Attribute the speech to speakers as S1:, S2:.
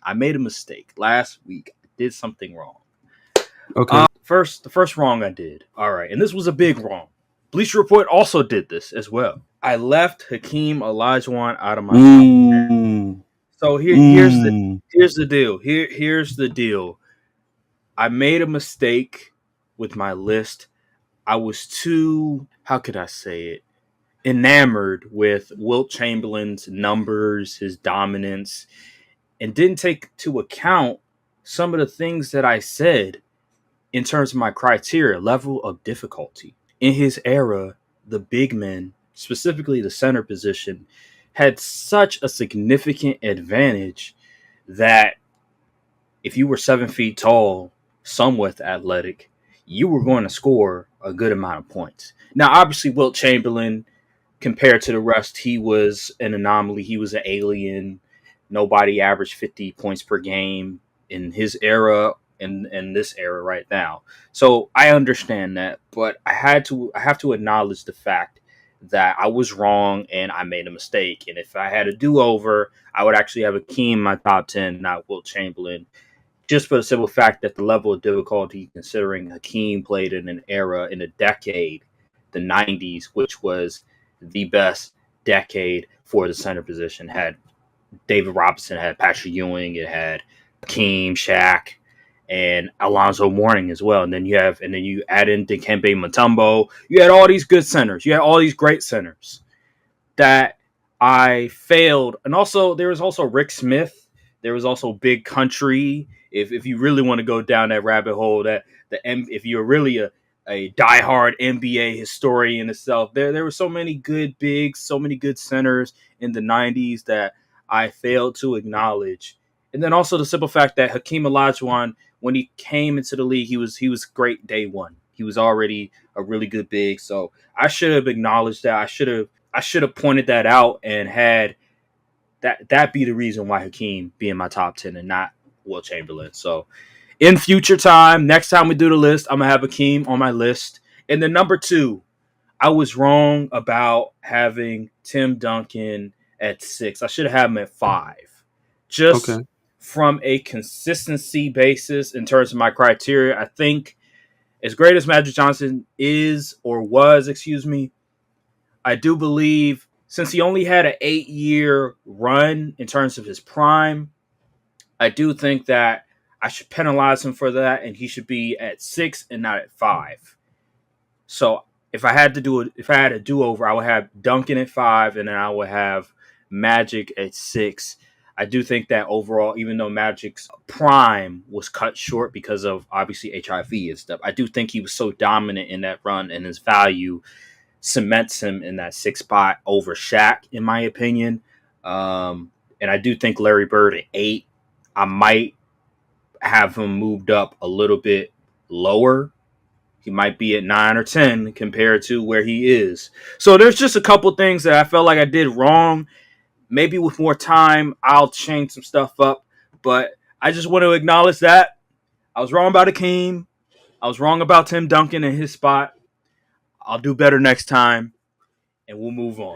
S1: I made a mistake last week. I did something wrong.
S2: Okay.
S1: The first wrong I did. All right, and this was a big wrong. Bleacher Report also did this as well. I left Hakeem Olajuwon out of my top 10.
S2: Mm.
S1: So
S2: Mm.
S1: here's the deal. Here's the deal. I made a mistake with my list. I was too, how could I say it, enamored with Wilt Chamberlain's numbers, his dominance, and didn't take into account some of the things that I said in terms of my criteria, level of difficulty. In his era, the big men, specifically the center position, had such a significant advantage that if you were 7 feet tall, somewhat athletic, you were going to score a good amount of points. Now, obviously, Wilt Chamberlain, compared to the rest, he was an anomaly. He was an alien. Nobody averaged 50 points per game in his era and in this era right now. So I understand that, but I have to acknowledge the fact that I was wrong and I made a mistake. And if I had a do over, I would actually have Akeem in my top 10, not Wilt Chamberlain, just for the simple fact that the level of difficulty, considering Hakeem played in an era, in a decade, the 90s, which was the best decade for the center position, had David Robinson, had Patrick Ewing, it had Hakeem, Shaq, and Alonzo Mourning as well. And then you add in Dikembe Mutombo. You had all these good centers. You had all these great centers that I failed. And also there was also Rick Smith. There was also Big Country. If you really want to go down that rabbit hole, if you're really a diehard NBA historian itself, there were so many good bigs, so many good centers in the 90s that I failed to acknowledge. And then also the simple fact that Hakeem Olajuwon, when he came into the league, he was great day one. He was already a really good big. So I should have acknowledged that. I should have pointed that out and had that be the reason why Hakeem be in my top 10 and not Will Chamberlain. So in future time, next time we do the list, I'm gonna have Hakeem on my list. And then number 2, I was wrong about having Tim Duncan at 6. I should have had him at 5. Just
S2: Okay.
S1: from a consistency basis in terms of my criteria, I think as great as Magic Johnson is or was, excuse me, I do believe since he only had an 8-year run in terms of his prime, I do think that I should penalize him for that, and he should be at 6 and not at 5. So if I had a do over, I would have Duncan at 5, and then I would have Magic at 6. I do think that overall, even though Magic's prime was cut short because of obviously HIV and stuff, I do think he was so dominant in that run, and his value cements him in that 6 spot over Shaq, in my opinion. And I do think Larry Bird at 8, I might have him moved up a little bit lower. He might be at 9 or 10 compared to where he is. So there's just a couple things that I felt like I did wrong. Maybe with more time, I'll change some stuff up. But I just want to acknowledge that I was wrong about Akeem. I was wrong about Tim Duncan in his spot. I'll do better next time, and we'll move on.